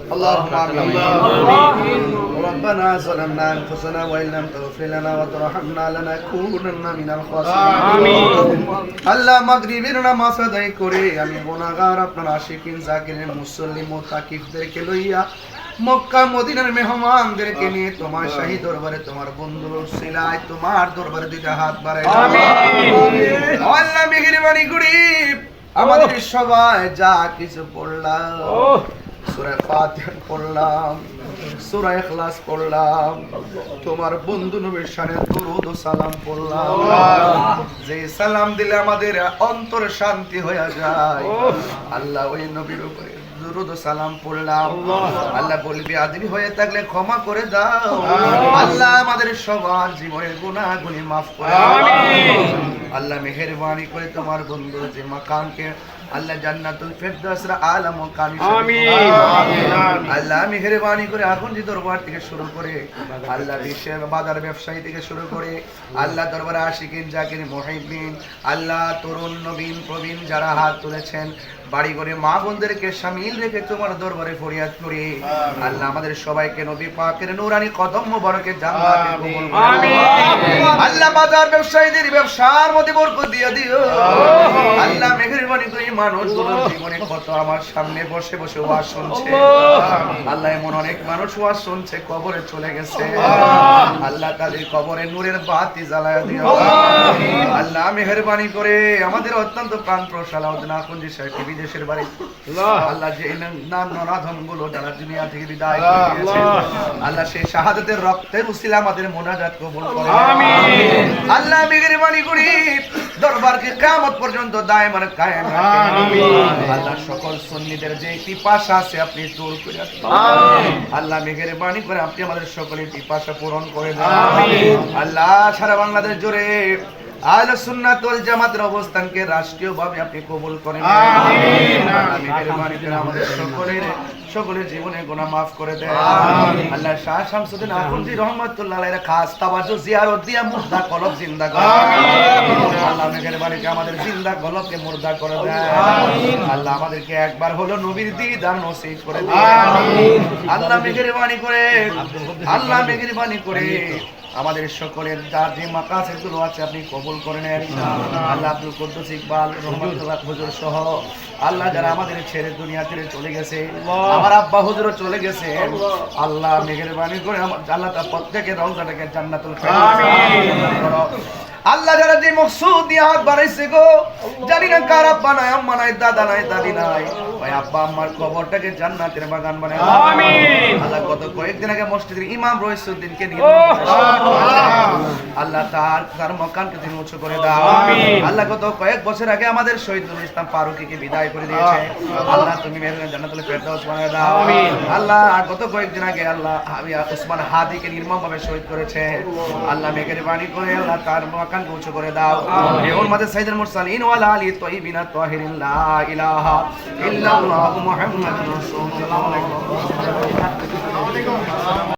اللهم آمين ربنا ظلمنا أنفسنا وإن لم تغفر لنا وترحمنا لنكونن من الخاسرين আল্লাহ মাগরিবের নামাজ আদায় করে আমি গুনাহগার আপনার আশিকিন জাকিরিন মুসল্লি মুতাকিফদেরকে লইয়া মক্কা মদিনার মেহমানদেরকে নিয়ে তোমার শাহী দরবারে তোমার বন্ধুর উসিলায় তোমার দরবারে দুইটা হাত বাড়াই আমিন আল্লাহ মেহেরবানি করি আমাদের সবাই যা কিছু পড়লাম সূরা ফাতিহা পড়লাম সূরা ইখলাস পড়লাম তোমার বন্ধু নবীর শানে দরুদ ও সালাম পড়লাম যে সালাম দিলে আমাদের অন্তর শান্তি হয়ে যায় আল্লাহ ওই নবীর উপরে দরুদ ও সালাম পড়লাম আল্লাহ বলবি আদমি হয়ে থাকলে ক্ষমা করে দাও আল্লাহ আমাদের সবার জীবনের গুনাহগুলি maaf করে দাও আমিন আল্লাহ মেহেরবানি করে তোমার বন্ধু যে মাকানকে আল্লাহ জান্নাতুল ফিরদাউসের আলা মাকান আমিন আল্লাহ মেহেরবানি করে এখন যে দরবার থেকে শুরু করে আল্লাহ বিশ্বের বাজার ব্যবসায়ী থেকে শুরু করে আল্লাহ দরবারে আশিকিন জাকির মুহিব্বিন আল্লাহ তরুণ নবীন প্রবীণ যারা হাত তুলেছেন বাড়ি করে মা বোনদেরকে শামিল রেখে তোমার দরবারে ফরিয়াদ করি আল্লাহ আমাদের সবাইকে নবী পাকের নূরানি কদম মোবারকে জান্নাতে কবুল করো আমিন আল্লাহ বাজার ব্যবসায়ীদের ব্যবসার মধ্যে বরকত দিয়ে দিও আল্লাহ মেহেরবানি করে মানুষগুলো জীবনে কত আমার সামনে বসে বসে ওয়াজ শুনছে আল্লাহ এমন অনেক মানুষ ওয়াজ শুনছে কবরে চলে গেছে আল্লাহ তাদের কবরে নূরের বাতি জ্বালায়া দিও আমিন আল্লাহ মেহেরবানি করে আমাদের অত্যন্ত প্রাণপ্রিয় সালাউদ্দিন আখুন্দি সাহেব বিদেশের বাড়ি আল্লাহ যে নাম নরাধম গুলো যারা দুনিয়া থেকে বিদায় করেছে আল্লাহ সেই শাহাদাতের রক্তের উসিলা আমাদের মোনাজাত কবুল করো আমিন আল্লাহ মেহেরবানি করে দরবারকে কিয়ামত পর্যন্ত দায়মান কায়েম রাখেন আমিন আল্লাহ সকল সুন্নিদের যে পিপাসা আছে আপনি দূর করে দিন আমিন আল্লাহ মেহেরবানি করে আপনি আমাদের সকলের পিপাসা পূরণ করে দেন আমিন আল্লাহ সারা বাংলাদেশ জুড়ে আহলে সুন্নাত ওয়াল জামাতের অবস্থানকে রাষ্ট্রীয়ভাবে আপনি কবুল করেন আমিন আল্লাহ মেহেরবানি করে আমাদের সকলের জীবনে গুনাহ maaf করে দেন আমিন আল্লাহ শাহ শামসুদ্দিন আখুন্দি রহমাতুল্লাহ আলাইহির খাস তাওয়াজ্জু জিয়ারত দিয়া মুর্দা কলব জিন্দা করেন আমিন আল্লাহ মেহেরবানি করে আমাদের জিন্দা কলবকে মুর্দা করে দেন আমিন আল্লাহ আমাদেরকে একবার হলো নবীর দিদার নসিব করে দেন আমিন আল্লাহ মেহেরবানি করে আমাদের সকলের যার যে মাকাসিদগুলো আছে আপনি কবুল করে নেন আল্লাহ আব্দুল কুদ্দুস ইকবাল রহমাতুল্লাহ হুজুর সহ আল্লাহ যারা আমাদের ছেড়ে দুনিয়া ছেড়ে চলে গেছে আমার আব্বা হুজুরও চলে গেছে আল্লাহ মেহেরবানি করে আল্লাহ তার প্রত্যেকের রওজাটাকে জান্নাতুল ফিরদাউস করো আল্লাহ যারা যে মকসুদ দিয়ে হাত বাড়াইছে গো জানি না কার আব্বা নাই আম্মা নাই দাদা নাই দাদি নাই ওই আব্বা আম্মার কবরটাকে জান্নাতের বাগান বানায় আমিন আল্লাহ গত কয়েকদিন আগে মসজিদের ইমাম রইসুদ্দিনকে নিয়ে আল্লাহ তার মকানকে তুমি উঁচু করে দাও আমিন আল্লাহ গত কয়েক বছর আগে আমাদের শহীদুল ইসলাম ফারুকীকে বিদায় করে দিয়েছে আল্লাহ তুমি মেহেরবানি জান্নাতুল ফিরদাউস বানায় দাও আমিন আল্লাহ গত কয়েকদিন আগে আল্লাহ উসমান হাদিকে নির্মমভাবে শহীদ করেছে আল্লাহ মেহেরবানি করে আল্লাহ তার মকান উঁচু করে দাও হুরমাতে সাইয়্যিদুল মুরসালিন ওয়া আলা আলিহি তাইয়্যিবিন তাহিরিন লা ইলাহা ইল্লাল্লাহু মুহাম্মাদুর রাসূলুল্লাহ।